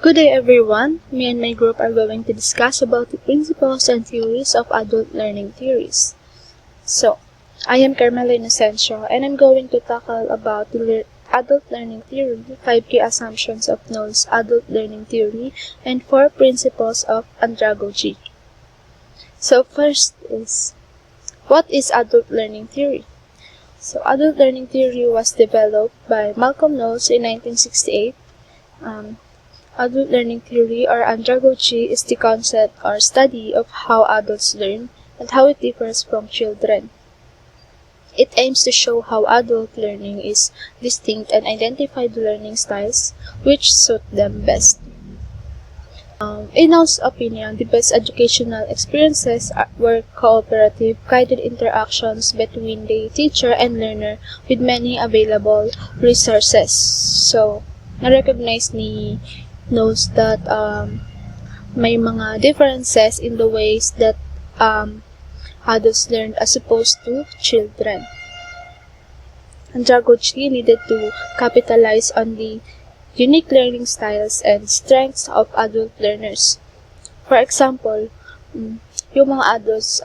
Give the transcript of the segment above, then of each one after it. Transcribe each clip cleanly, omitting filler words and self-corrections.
Good day everyone. Me and my group are going to discuss about the principles and theories of adult learning theories. So, I am Carmela Inocencio and I'm going to tackle about the adult learning theory, 5 key assumptions of Knoll's adult learning theory, and 4 principles of andragogy. So first is, what is adult learning theory? So adult learning theory was developed by Malcolm Knowles in 1968. Adult learning theory or andragogy is the concept or study of how adults learn and how it differs from children. It aims to show how adult learning is distinct and identify the learning styles which suit them best. In Knowles' opinion, the best educational experiences were cooperative, guided interactions between the teacher and learner with many available resources. So, na-recognize ni Knowles that may mga differences in the ways that adults learn as opposed to children. Andragogy needed to capitalize on the unique learning styles and strengths of adult learners. For example, yung mga adults,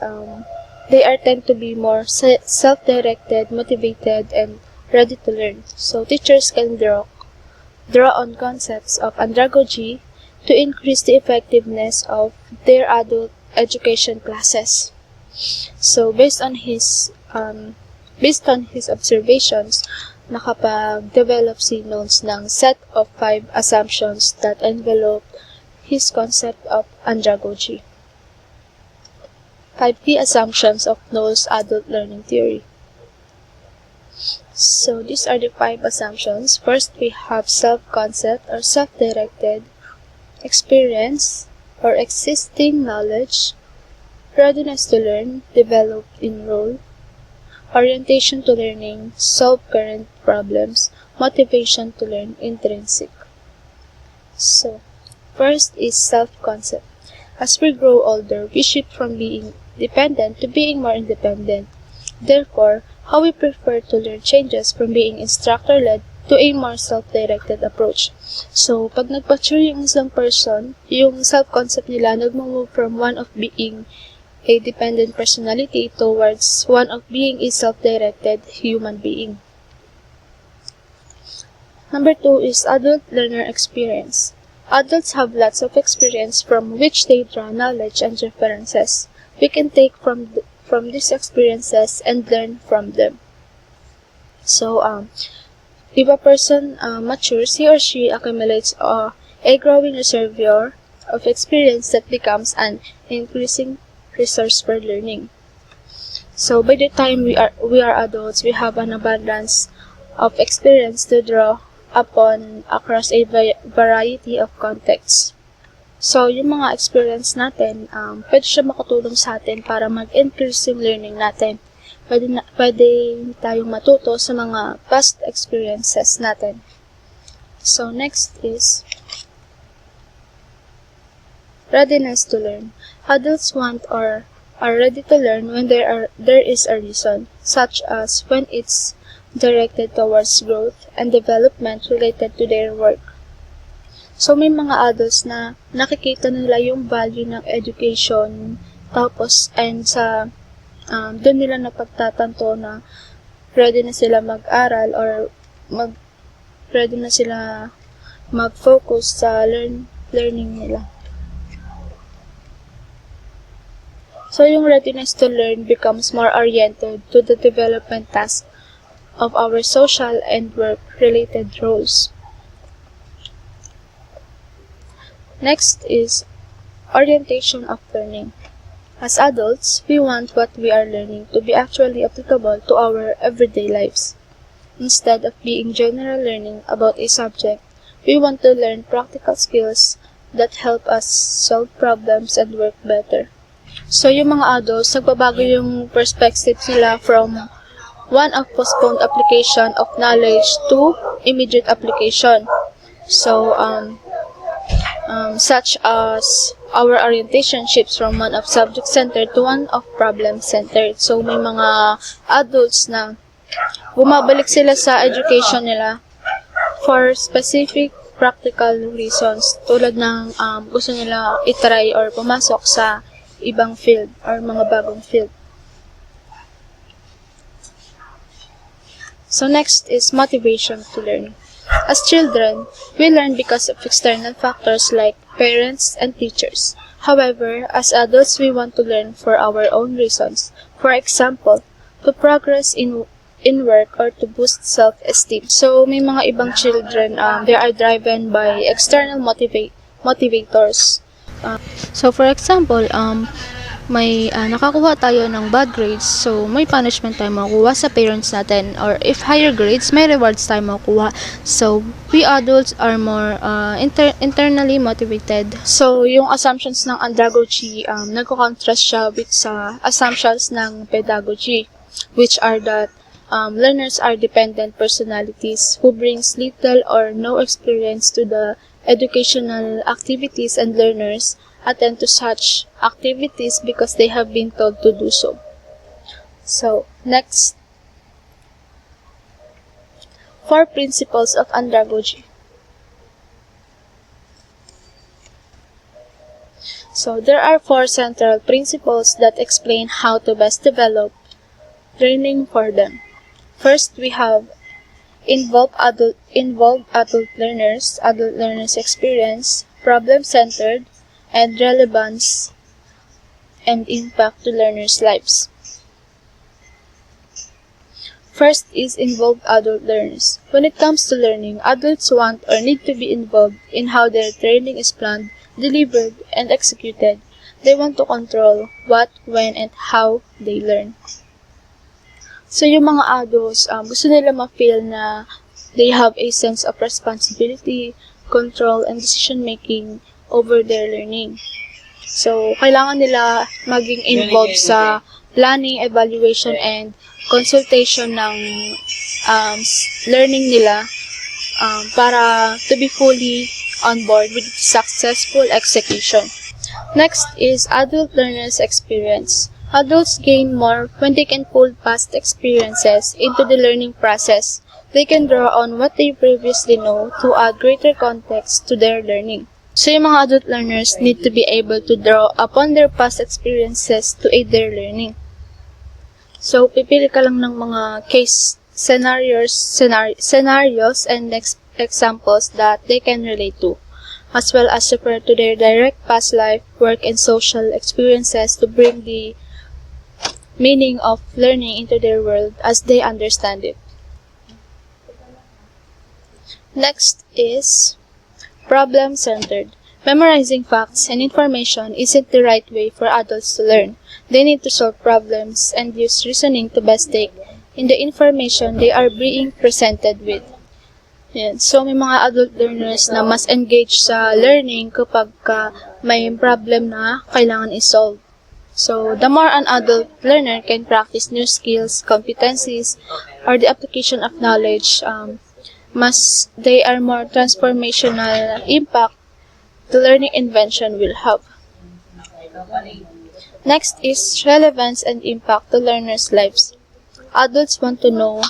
they tend to be more self-directed, motivated, and ready to learn. So teachers can draw on concepts of andragogy to increase the effectiveness of their adult education classes. So based on his observations, nakapag-develop si Knowles ng set of 5 assumptions that envelop his concept of andragogy. 5 key assumptions of Knowles' adult learning theory. So these are the 5 assumptions. First, we have self-concept or self-directed, experience or existing knowledge, readiness to learn, developed in role, orientation to learning, solve current problems, motivation to learn, intrinsic. So, first is self-concept. As we grow older, we shift from being dependent to being more independent. Therefore, how we prefer to learn changes from being instructor-led to a more self-directed approach. So, pag nag-mature yung isang person, yung self-concept nila nag-move from one of being a dependent personality towards one of being a self-directed human being. Number 2 is adult learner experience. Adults have lots of experience from which they draw knowledge and references. We can take from these experiences and learn from them. So, if a person matures, he or she accumulates a growing reservoir of experience that becomes an increasing resource for learning. So by the time we are adults, we have an abundance of experience to draw upon across a variety of contexts. So yung mga experience natin, pwede siya makatulong sa atin para mag-increase yung learning natin. Pwede tayong matuto sa mga past experiences natin. So next is readiness to learn. Adults want or are ready to learn when there is a reason, such as when it's directed towards growth and development related to their work. So may mga adults na nakikita nila yung value ng education, tapos sa doon nila napagtatanto na ready na sila mag-aral or ready na sila mag-focus sa learning nila. So yung readiness to learn becomes more oriented to the development task of our social and work-related roles. Next is orientation of learning. As adults, we want what we are learning to be actually applicable to our everyday lives. Instead of being general learning about a subject, we want to learn practical skills that help us solve problems and work better. So, yung mga adults, nagbabago yung perspective nila from one of postponed application of knowledge to immediate application. So, such as our orientation shifts from one of subject-centered to one of problem-centered. So, may mga adults na bumabalik sila sa education nila for specific practical reasons tulad ng gusto nila itry or pumasok sa ibang field or mga bagong field. So next is motivation to learn. As children, we learn because of external factors like parents and teachers. However, as adults, we want to learn for our own reasons. For example, to progress in work or to boost self-esteem. So, may mga ibang children, they are driven by external motivators. So, for example, may nakakuha tayo ng bad grades, so may punishment tayo makukuha sa parents natin, or if higher grades, may rewards tayo makukuha. So, we adults are more internally motivated. So, yung assumptions ng andragogy, nagko-contrast siya with sa assumptions ng pedagogy, which are that learners are dependent personalities who brings little or no experience to the educational activities, and learners attend to such activities because they have been told to do so. So, next, 4 principles of andragogy. So, there are 4 central principles that explain how to best develop learning for them. First, we have involved adult learners, adult learners experience, problem-centered, and relevance and impact to learners' lives. First is involved adult learners. When it comes to learning, adults want or need to be involved in how their training is planned, delivered, and executed. They want to control what, when, and how they learn. So, yung mga adults, gusto nila ma-feel na they have a sense of responsibility, control, and decision-making over their learning. So, kailangan nila maging involved sa planning, evaluation, and consultation ng learning nila para to be fully on board with successful execution. Next is adult learners' experience. Adults gain more when they can pull past experiences into the learning process. They can draw on what they previously know to add greater context to their learning. So, yung mga adult learners need to be able to draw upon their past experiences to aid their learning. So, pipili ka lang ng mga case scenarios and examples that they can relate to, as well as refer to their direct past life, work, and social experiences to bring the meaning of learning into their world as they understand it. Next is problem-centered. Memorizing facts and information isn't the right way for adults to learn. They need to solve problems and use reasoning to best take in the information they are being presented with. Yan. So, may mga adult learners na mas engaged sa learning kapag may problem na kailangan i-solve. So, the more an adult learner can practice new skills, competencies, or the application of knowledge, mas they are more transformational impact the learning invention will have. Next is relevance and impact to learners' lives. Adults want to know,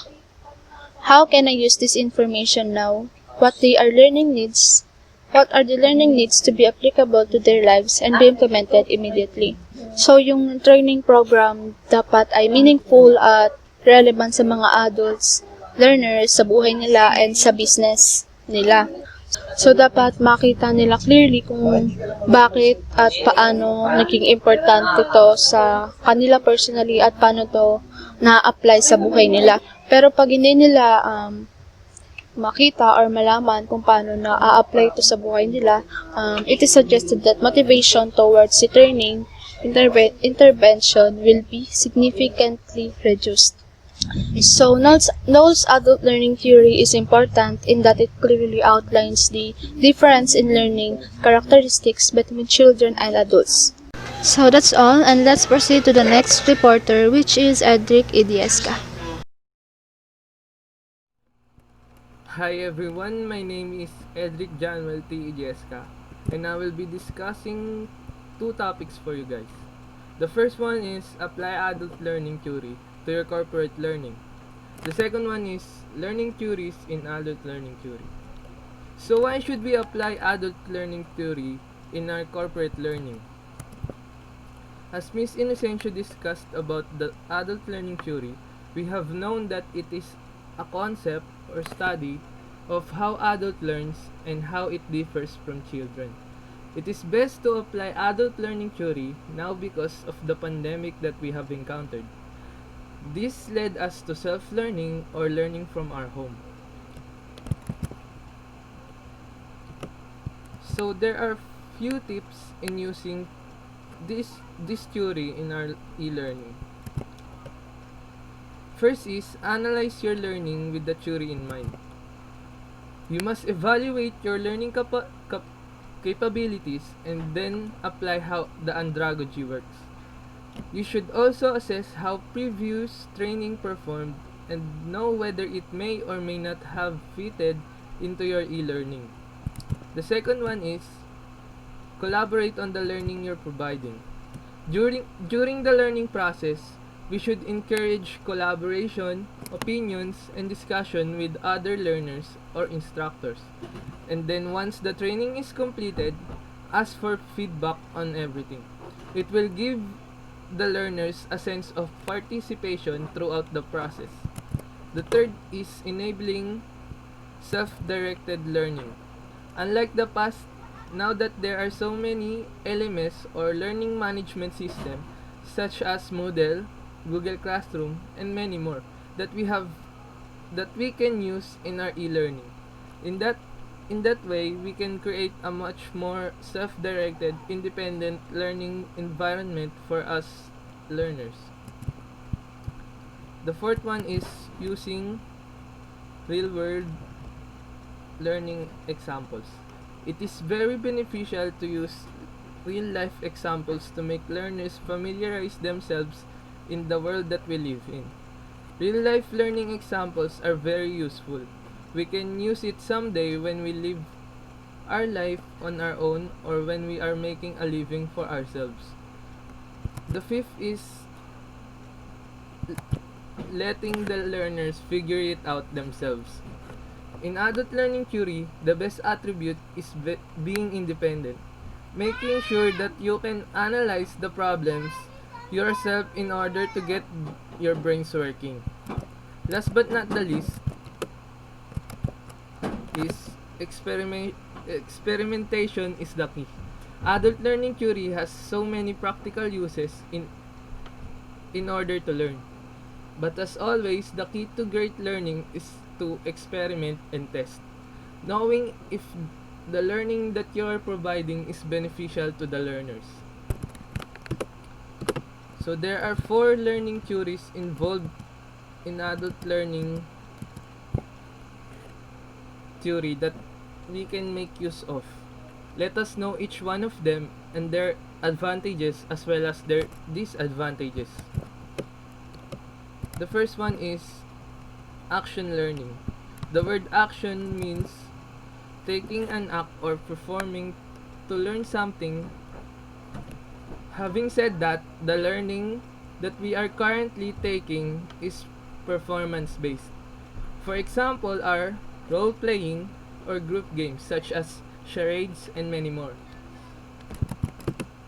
how can I use this information now? What are the learning needs to be applicable to their lives and be implemented immediately? So, yung training program dapat ay meaningful at relevant sa mga adults, learners, sa buhay nila, and sa business nila. So, dapat makita nila clearly kung bakit at paano naging importante to sa kanila personally at paano to na-apply sa buhay nila. Pero pag hindi nila makita or malaman kung paano na-apply to sa buhay nila, it is suggested that motivation towards the training intervention will be significantly reduced. So, Knowles' adult learning theory is important in that it clearly outlines the difference in learning characteristics between children and adults. So, that's all, and let's proceed to the next reporter, which is Edric Idieska. Hi everyone, my name is Edric Januel T. Idieska, and I will be discussing 2 topics for you guys. The first one is apply adult learning theory to your corporate learning. The second one is learning theories in adult learning theory. So why should we apply adult learning theory in our corporate learning? As Ms. Inocencio discussed about the adult learning theory, we have known that it is a concept or study of how adult learns and how it differs from children. It is best to apply adult learning theory now because of the pandemic that we have encountered. This led us to self-learning or learning from our home. So there are few tips in using this theory in our e-learning. First is analyze your learning with the theory in mind. You must evaluate your learning capabilities and then apply how the andragogy works. You should also assess how previous training performed and know whether it may or may not have fitted into your e-learning. The second one is collaborate on the learning you're providing. During the learning process, we should encourage collaboration, opinions, and discussion with other learners or instructors. And then once the training is completed, ask for feedback on everything. It will give the learners a sense of participation throughout the process. The third is enabling self-directed learning. Unlike the past, now that there are so many LMS or learning management system such as Moodle, Google Classroom, and many more that we can use in our e-learning. In that way, we can create a much more self-directed, independent learning environment for us learners. The fourth one is using real-world learning examples. It is very beneficial to use real-life examples to make learners familiarize themselves in the world that we live in. Real-life learning examples are very useful. We can use it someday when we live our life on our own or when we are making a living for ourselves. The fifth is letting the learners figure it out themselves. In adult learning theory, the best attribute is being independent, making sure that you can analyze the problems yourself in order to get your brains working. Last but not the least is experimentation is the key. Adult learning theory has so many practical uses in order to learn. But as always, the key to great learning is to experiment and test, knowing if the learning that you are providing is beneficial to the learners. So there are 4 learning theories involved in adult learning theory that we can make use of. Let us know each one of them and their advantages as well as their disadvantages. The first one is action learning. The word action means taking an act or performing to learn something. Having said that, the learning that we are currently taking is performance based. For example, are role playing or group games such as charades and many more.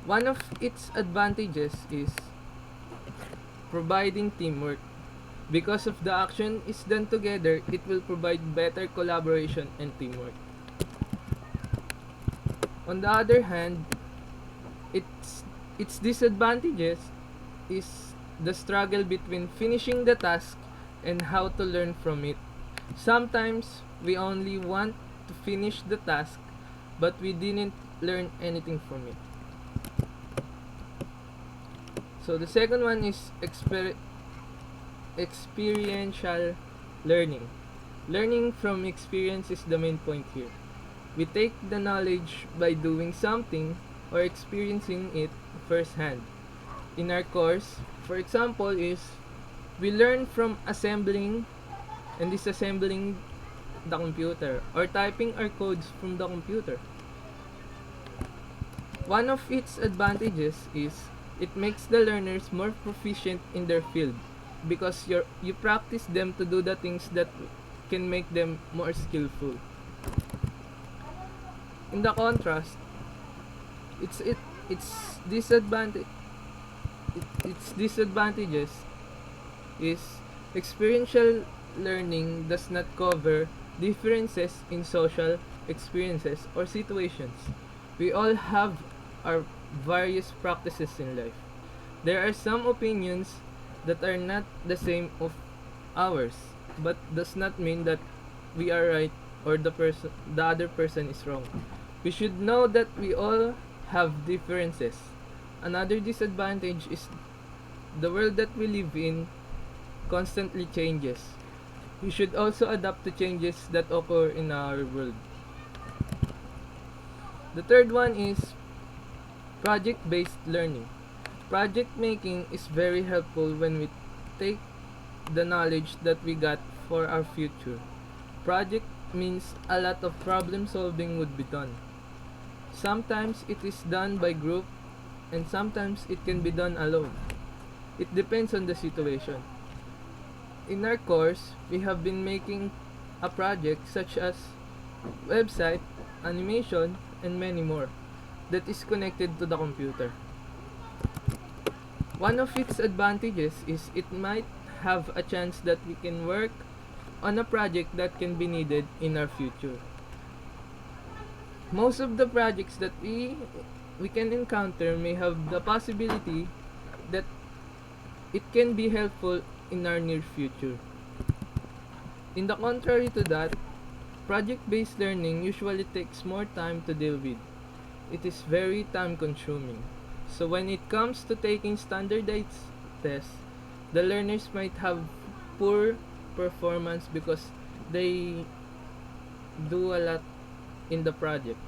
One of its advantages is providing teamwork. Because of the action is done together, it will provide better collaboration and teamwork. On the other hand, its disadvantages is the struggle between finishing the task and how to learn from it. Sometimes we only want to finish the task, but we didn't learn anything from it. So the second one is experiential learning. Learning from experience is the main point here. We take the knowledge by doing something or experiencing it firsthand. In our course, for example, is we learn from assembling and disassembling the computer or typing our codes from the computer. One of its advantages is it makes the learners more proficient in their field because you practice them to do the things that can make them more skillful. In the contrast, its it its disadvantage its disadvantages is experiential learning does not cover differences in social experiences or situations. We all have our various practices in life. There are some opinions that are not the same of ours, but does not mean that we are right or the other person is wrong. We should know that we all have differences. Another disadvantage is the world that we live in constantly changes. We should also adapt to changes that occur in our world. The third one is project based learning. Project making is very helpful when we take the knowledge that we got for our future. Project means a lot of problem solving would be done. Sometimes it is done by group and sometimes it can be done alone. It depends on the situation. In our course, we have been making a project such as website, animation, and many more that is connected to the computer. One of its advantages is it might have a chance that we can work on a project that can be needed in our future. Most of the projects that we can encounter may have the possibility that it can be helpful in our near future. In the contrary to that, project-based learning usually takes more time to deal with. It is very time consuming. So when it comes to taking standardized tests, the learners might have poor performance because they do a lot in the project.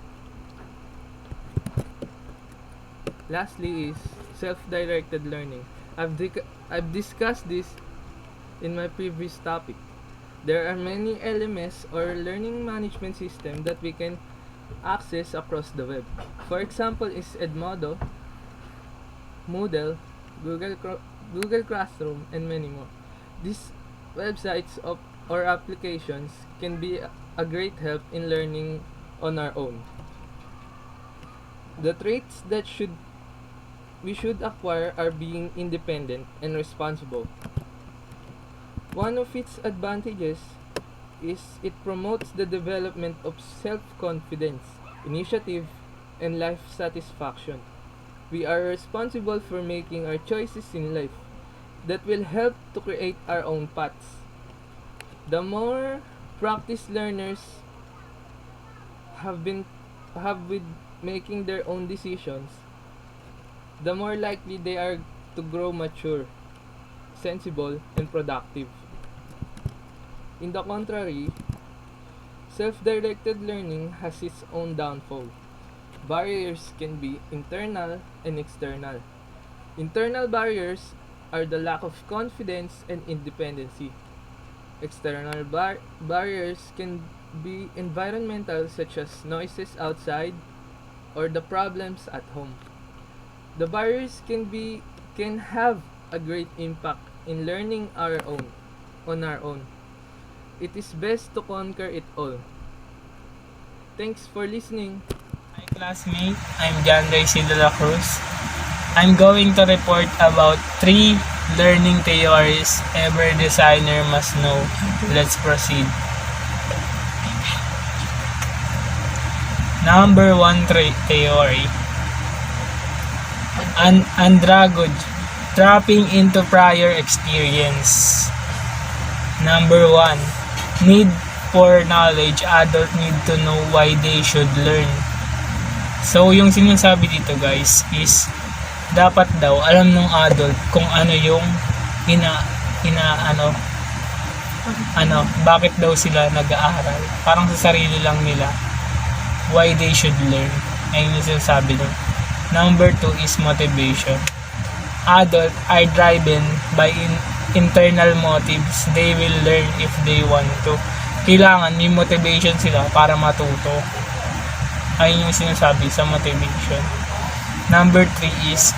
Lastly is self-directed learning. I've discussed this in my previous topic. There are many LMS or learning management system that we can access across the web. For example is Edmodo, Moodle, Google Classroom, and many more. These websites or applications can be a great help in learning on our own. The traits that we should acquire are being independent and responsible. One of its advantages is it promotes the development of self-confidence, initiative, and life satisfaction. We are responsible for making our choices in life that will help to create our own paths. The more practiced learners have with making their own decisions, the more likely they are to grow mature, sensible, and productive. In the contrary, self-directed learning has its own downfall. Barriers can be internal and external. Internal barriers are the lack of confidence and independency. External barriers can be environmental, such as noises outside or the problems at home. The barriers can have a great impact in learning on our own. It is best to conquer it all. Thanks for listening. Hi classmate, I'm John Reyes de la Cruz. I'm going to report about 3 learning theories every designer must know. Let's proceed. Number 1 theory. Andragogy, tapping into prior experience. Number 1. Need for knowledge. Adults need to know why they should learn. So, yung sinasabi dito guys is dapat daw alam ng adult kung ano yung bakit daw sila nag-aaral. Parang sa sarili lang nila. Why they should learn. Ayun yung sinasabi doon. Number 2 is motivation. Adults are driven by internal motives. They will learn if they want to. Kailangan may motivation sila para matuto. Ayun yung sinasabi sa motivation. Number 3 is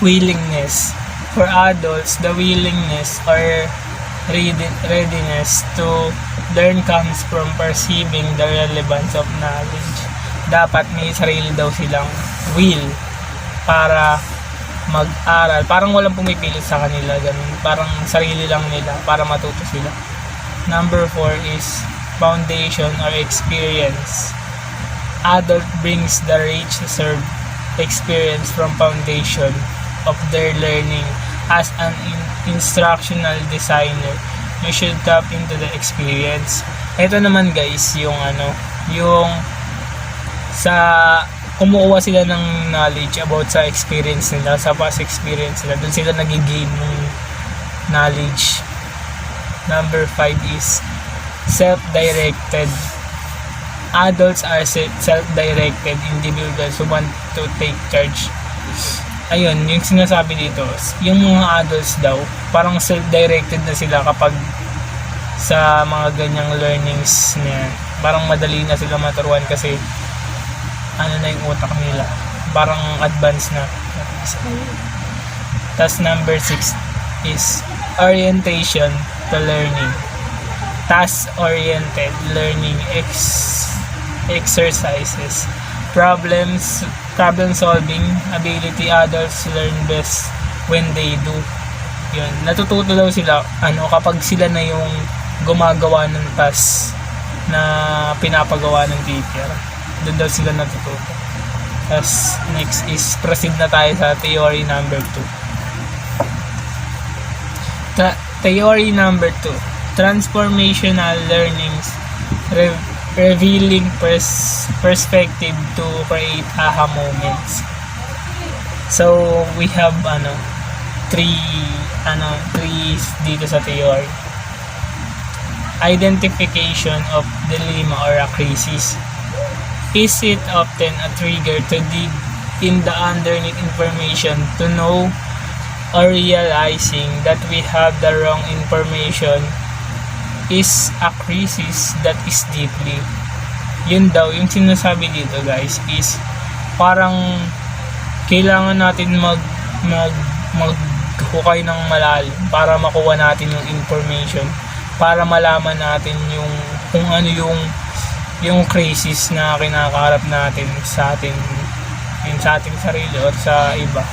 willingness. For adults, the willingness or readiness to learn comes from perceiving the relevance of knowledge. dapat may sarili daw silang will para mag-aral. Parang walang pumipilit sa kanila, ganun. Parang sarili lang nila para matuto sila. Number 4 is foundation or experience. Adult brings the rich served experience from foundation of their learning. As an instructional designer, you should tap into the experience. Ito naman guys, yung yung sa kumukuha sila ng knowledge about sa experience nila, sa past experience nila, dun sila nag-gain ng knowledge. Number 5 is self-directed. Adults are self-directed individuals who want to take charge. Ayun, yung sinasabi dito, yung mga adults daw, parang self-directed na sila kapag sa mga ganyang learnings na parang madali na sila maturuan kasi na yung utak nila, parang advanced na. Tas number 6 is orientation to learning. Task-oriented learning exercises. Problem solving ability. Adults learn best when they do. Yun, natututo daw sila kapag sila na yung gumagawa ng task na pinapagawa ng teacher. Doon daw sila natututo. Tapos next is proceed na tayo sa theory number 2. Theory number 2, transformational learnings, revealing perspective to create aha moments. So we have three dito sa theory. Identification of dilemma or a crisis. Is it often a trigger to dig in the underneath information to know or realizing that we have the wrong information is a crisis that is deeply. Yun daw, yung sinasabi dito guys is parang kailangan natin maghukay ng malalim para makuha natin yung information, para malaman natin yung kung ano yung crisis na kinakaharap natin sa ating sarili or sa iba.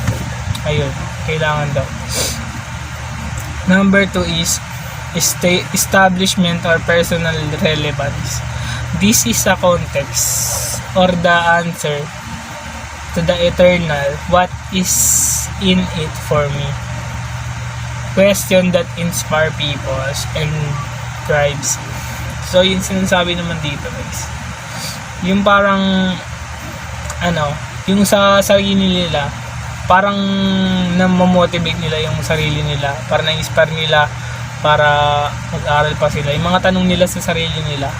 Ayun, kailangan daw. Number 2 is establishment or personal relevance. This is a context or the answer to the eternal what is in it for me. Question that inspire people and drives. So yung sinasabi naman dito guys, yung parang yung sa sarili nila, parang na-motivate nila yung sarili nila, para na-inspire nila para mag-aral pa sila. Yung mga tanong nila sa sarili nila,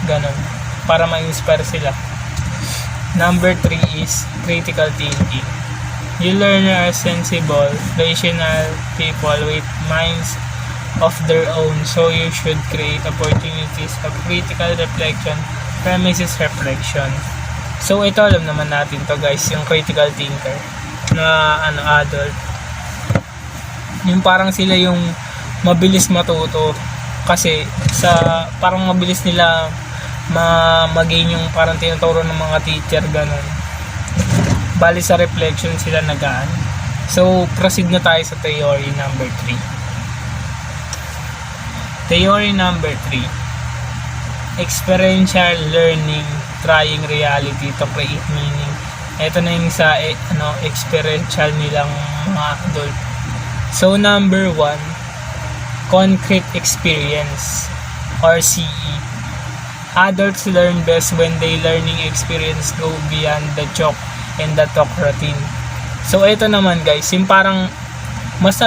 ganun, para ma-inspire sila. Number 3 is critical thinking. You learn are sensible, rational people with minds of their own, so you should create opportunities of critical reflection, premises reflection. So ito alam naman natin to guys, yung critical thinker na adult, yung parang sila yung mabilis matuto kasi sa parang mabilis nila magain yung parang tinuturo ng mga teacher, ganun. Bali sa reflection sila nagaan. So proceed na tayo sa theory number 3. Theory number 3, experiential learning, trying reality to create meaning. Ito na yung sa experiential nilang mga adult. So number 1, concrete experience or CE. Adults learn best when they learning experience go beyond the chalk and the talk routine. So ito naman guys, yung parang mas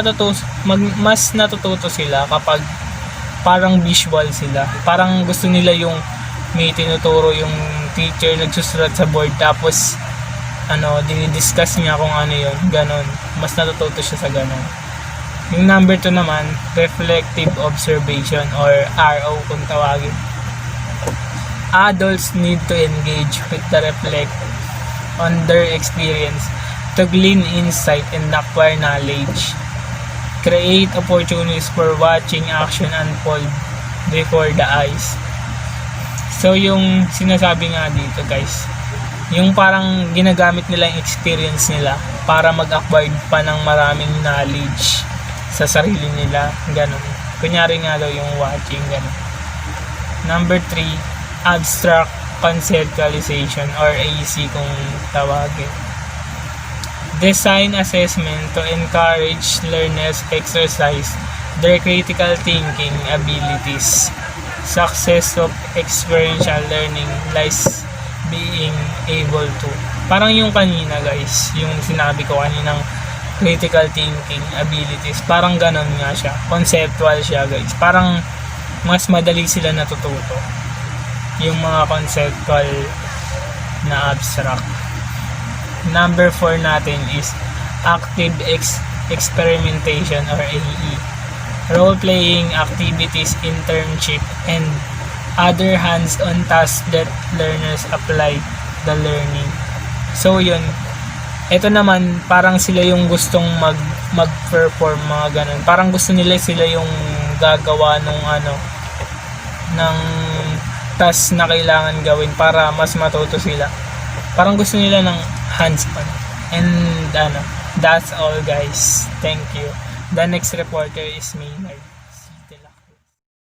natututo sila kapag parang visual sila. Parang gusto nila yung may tinuturo yung teacher, nagsusulat sa board, tapos dinidiscuss niya kung ano yun, ganon. Mas natututo siya sa ganon. Yung number 2 naman, reflective observation or RO kung tawagin. Adults need to engage with the reflect on their experience to glean insight and acquire knowledge. Create opportunities for watching action unfold before the eyes. So yung sinasabi nga dito guys, Yung parang ginagamit nila yung experience nila para mag-acquire pa ng maraming knowledge sa sarili nila, ganun. Kunyari nga daw yung watching, ganun. Number 3, abstract conceptualization or AC kung tawagin. Design assessment to encourage learners exercise their critical thinking abilities. Success of experiential learning lies being able to. Parang yung kanina guys, yung sinabi ko kaninang critical thinking abilities, parang ganon nga siya. Conceptual siya guys. Parang mas madali sila natututo. Yung mga conceptual na abstract. Number 4 natin is active experimentation or AE. Role-playing activities, internship, and other hands-on tasks that learners apply the learning. So yun, ito naman parang sila yung gustong mag-perform mga ganun. Parang gusto nila sila yung gagawa nung ng task na kailangan gawin para mas matuto sila. Parang gusto nila ng hands-on. And that's all guys. Thank you. The next reporter is Maynard.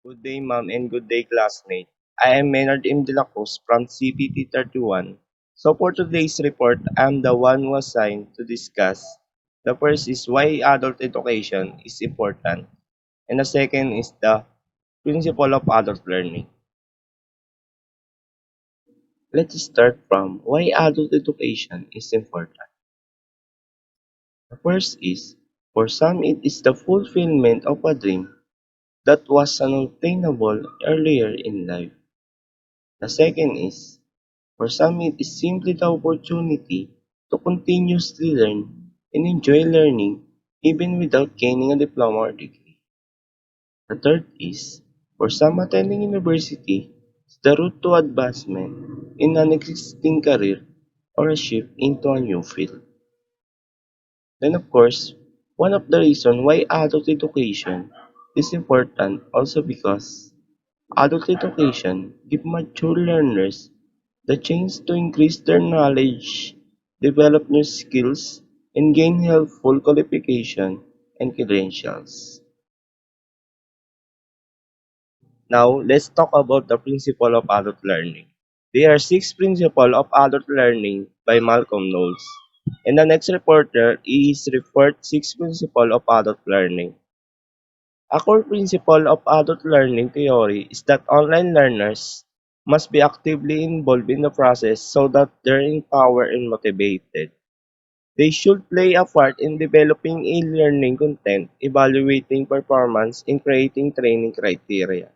Good day, ma'am, and good day, classmate. I am Maynard M. De La Cruz from CPT 31. So for today's report, I'm the one who assigned to discuss. The first is why adult education is important, and the second is the principle of adult learning. Let's start from why adult education is important. The first is, for some it is the fulfillment of a dream that was unattainable earlier in life. The second is, for some it is simply the opportunity to continuously learn and enjoy learning even without gaining a diploma or degree. The third is, for some attending university is the route to advancement in an existing career or a shift into a new field. Then of course, one of the reasons why adult education is important also because adult education gives mature learners the chance to increase their knowledge, develop new skills, and gain helpful qualification and credentials. Now, let's talk about the principle of adult learning. There are six principles of adult learning by Malcolm Knowles. And the next reporter is referred six principles of adult learning. A core principle of adult learning theory is that online learners must be actively involved in the process so that they're empowered and motivated. They should play a part in developing e-learning content, evaluating performance, and creating training criteria.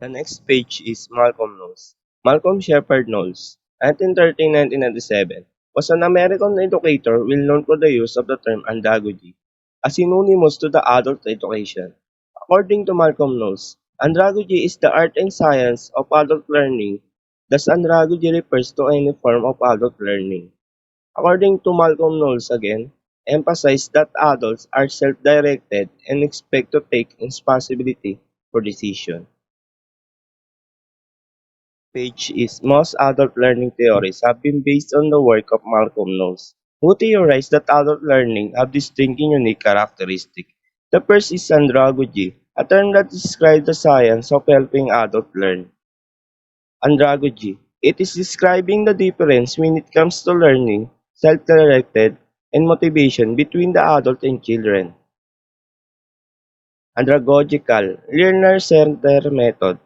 The next page is Malcolm Knowles. Malcolm Shepard Knowles, 1913-1997, was an American educator well known for the use of the term andragogy, a synonymous to the adult education. According to Malcolm Knowles, andragogy is the art and science of adult learning. Thus, andragogy refers to any form of adult learning. According to Malcolm Knowles again, emphasized that adults are self-directed and expect to take responsibility for decisions. Page is most adult learning theories have been based on the work of Malcolm Knowles, who theorized that adult learning have distinct and unique characteristics. The first is andragogy, a term that describes the science of helping adults learn. Andragogy. It is describing the difference when it comes to learning, self-directed, and motivation between the adult and children. Andragogical, learner-centered method.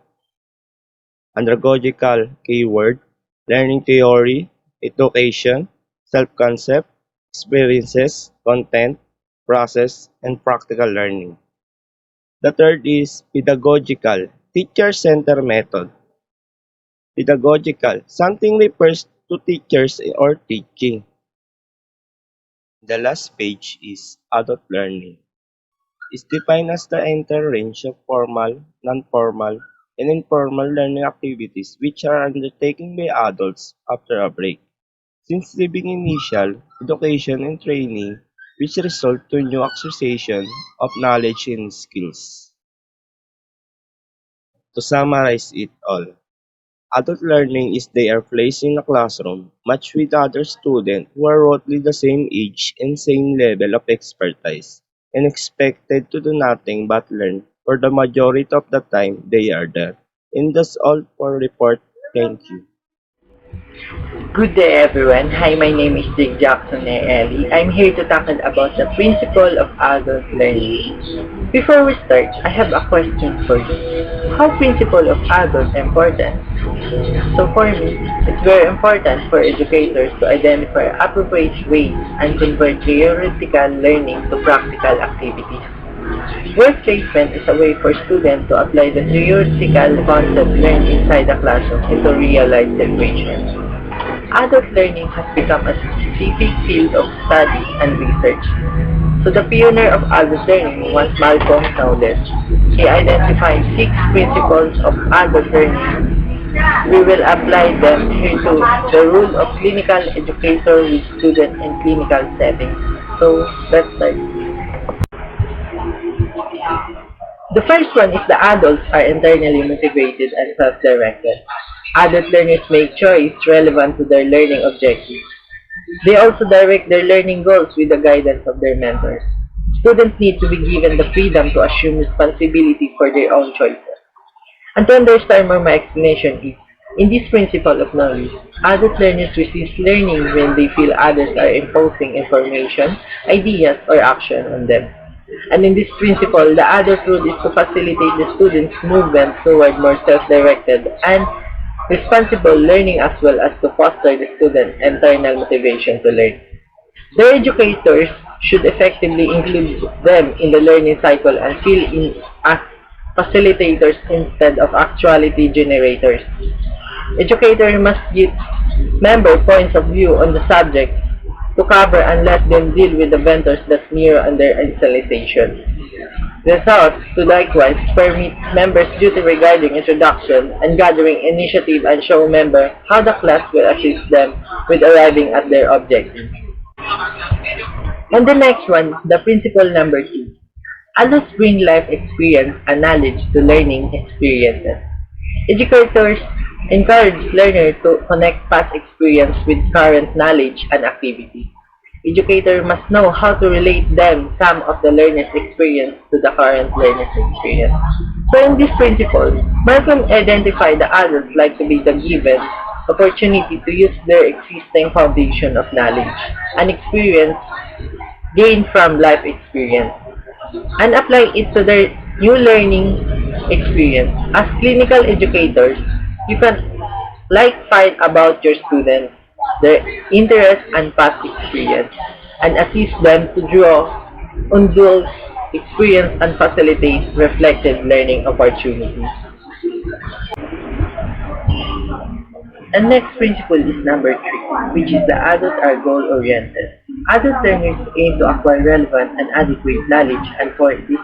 Andragogical keyword, learning theory, education, self-concept, experiences, content, process, and practical learning. The third is pedagogical, teacher-centered method. Pedagogical, something refers to teachers or teaching. The last page is adult learning. It's defined as the entire range of formal, non-formal, and informal learning activities which are undertaken by adults after a break. Since leaving initial education and training, which result to new acquisition of knowledge and skills. To summarize it all, Adult learning is they are placed in a classroom, matched with other students who are roughly the same age and same level of expertise, and expected to do nothing but learn for the majority of the time they are there. And that's all for report. Thank you. Good day everyone. Hi, my name is Jake Jackson Ellie. I'm here to tackle about the principle of adult learning. Before we start, I have a question for you. How principle of adult important? So for me, it's very important for educators to identify appropriate ways and convert theoretical learning to practical activities. Work placement is a way for students to apply the theoretical concept learned inside the classroom into real-life situations. Adult learning has become a specific field of study and research. So the pioneer of adult learning was Malcolm Knowles. He identified 6 principles of adult learning. We will apply them here to the role of clinical educator with students in clinical settings. So let's start. The first one is the adults are internally motivated and self-directed. Adult learners make choice relevant to their learning objectives. They also direct their learning goals with the guidance of their mentors. Students need to be given the freedom to assume responsibility for their own choices. And to understand more my explanation is, in this principle of knowledge, adult learners resist learning when they feel others are imposing information, ideas, or action on them. And in this principle, the adult rule is to facilitate the students' movement toward more self-directed and responsible learning as well as to foster the student's internal motivation to learn. Their educators should effectively include them in the learning cycle and fill in as facilitators instead of actuality generators. Educators must give member points of view on the subject to cover and let them deal with the vendors that mirror on their installation. Results to likewise permit members' duty regarding introduction and gathering initiative and show member how the class will assist them with arriving at their objective. And the next one, the principle number 2. Adults bring life experience and knowledge to learning experiences. Educators encourage learners to connect past experience with current knowledge and activity. Educators must know how to relate them some of the learner's experience to the current learner's experience. So in this principle, Malcolm identified the adults like to be the given opportunity to use their existing foundation of knowledge and experience gained from life experience and apply it to their new learning experience. As clinical educators, you can find about your students, their interests and past experience, and assist them to draw on those experience and facilitate reflected learning opportunities. And next principle is number 3, which is the adults are goal-oriented. Adult learners aim to acquire relevant and adequate knowledge, and for this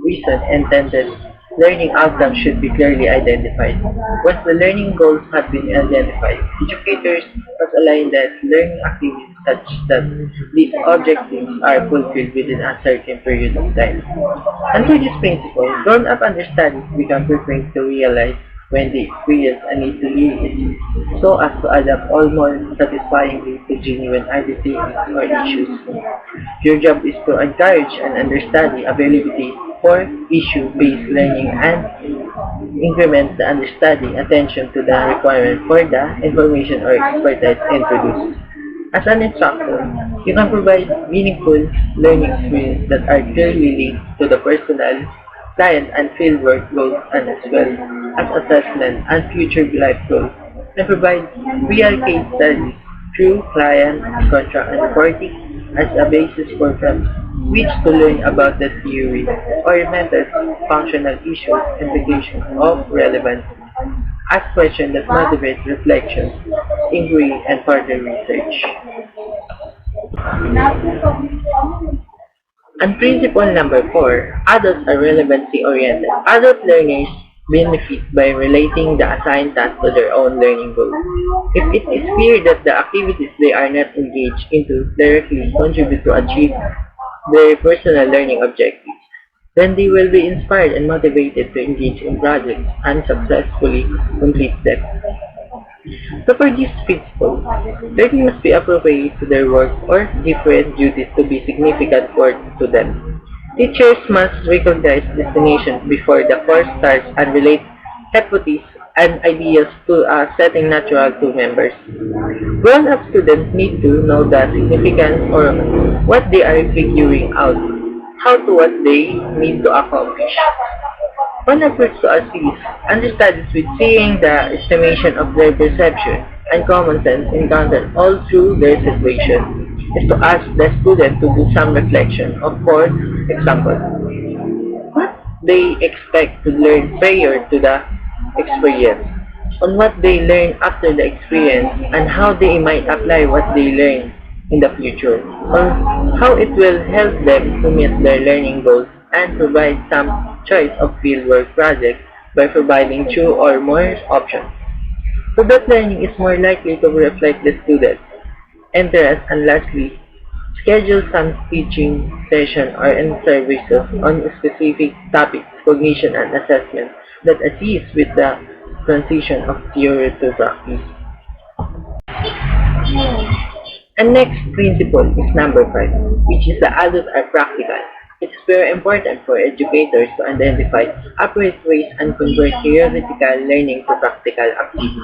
reason intended learning outcomes should be clearly identified. Once the learning goals have been identified, educators must align that learning activities such that these objectives are fulfilled within a certain period of time. Under this principle, grown-up understandings become prepared to realize when they experience a need to hear it, so as to adapt all more satisfyingly to genuine identities or issues. Your job is to encourage and understand the availability for issue-based learning and increment the understanding attention to the requirement for the information or expertise introduced. As an instructor, you can provide meaningful learning experiences that are clearly linked to the personal, client, and fieldwork goals and as well as assessment and future life goals, and provide real case studies through client, contract, and reporting as a basis for from which to learn about the theory or methods, functional issues, implications of relevance. Ask questions that motivate reflection, inquiry, and further research. And principle number 4, adults are relevancy-oriented. Adult learners benefit by relating the assigned task to their own learning goals. If it is clear that the activities they are not engaged into directly contribute to achieve their personal learning objectives, then they will be inspired and motivated to engage in projects and successfully complete them. So for this principle, learning must be appropriate to their work or different duties to be significant to them. Teachers must recognize destinations before the course starts and relate hypotheses and ideas to a setting natural to members. Grown-up students need to know the significance or what they are figuring out, how to what they need to accomplish. One approach to assist understudies with seeing the estimation of their perception and common sense encountered all through their situation is to ask the student to do some reflection of, for example, what they expect to learn prior to the experience, on what they learn after the experience, and how they might apply what they learn in the future, or how it will help them to meet their learning goals and provide some choice of fieldwork projects by providing two or more options. So that learning is more likely to reflect the student's interest, and lastly, schedule some teaching session or services on specific topics, cognition and assessment that assist with the transition of theory to practice. And next principle is number 5, which is the adults are practical. It's very important for educators to identify appropriate ways and convert theoretical learning to practical activity.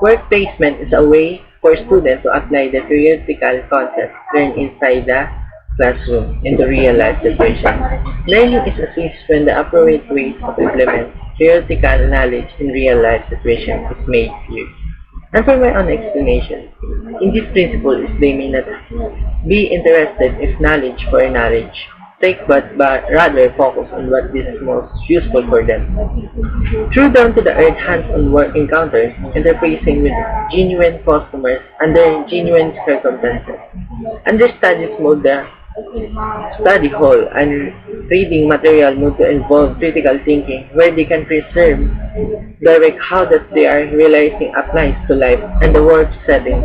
Work placement is a way for students to apply the theoretical concepts learned inside the classroom into real-life situations. Learning is assessed when the appropriate ways to implement theoretical knowledge in real-life situations is made clear. And for my own explanation, in this principle is they may not be interested in knowledge for knowledge sake, but rather focus on what is most useful for them. True down to the earth hands-on work encounters, interfacing with genuine customers under genuine circumstances. Understudies mode the study hall and reading material mode to involve critical thinking where they can preserve direct how that they are realizing applies to life and the work setting.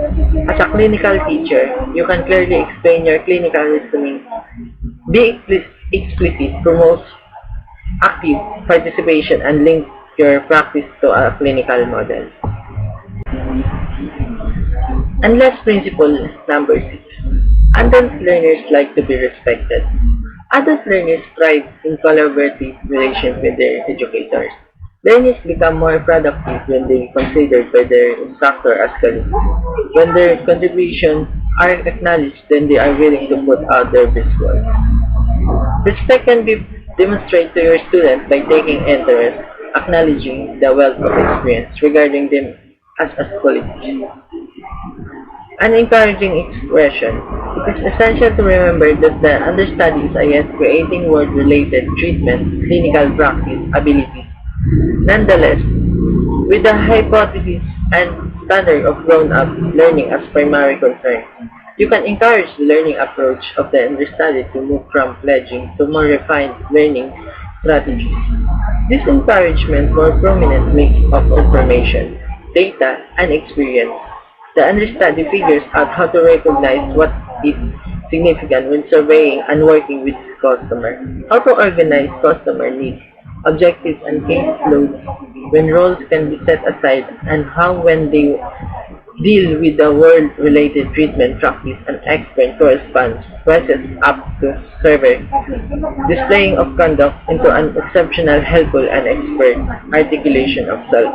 As a clinical teacher, you can clearly explain your clinical reasoning. Be explicit, promote active participation, and link your practice to a clinical model. And last principle, number 6. Adult learners like to be respected. Adult learners thrive in collaborative relations with their educators. Learners become more productive when they are considered by their instructor as colleagues. When their contributions are acknowledged, then they are willing to put out their best work. Respect can be demonstrated to your students by taking interest, acknowledging the wealth of experience regarding them as colleagues, and encouraging expression. It is essential to remember that the understudy is against creating word-related treatment, clinical practice, abilities. Nonetheless, with the hypothesis and standard of grown-up learning as primary concern, you can encourage the learning approach of the understudy to move from pledging to more refined learning strategies. This encouragement more prominent mix of information, data, and experience. The understudy figures out how to recognize what is significant when surveying and working with his customer, how to organize customer needs, objectives, and caseloads when roles can be set aside, and how when they deal with the world-related treatment practice and expert corresponds process up to server, displaying of conduct into an exceptional, helpful, and expert articulation of self.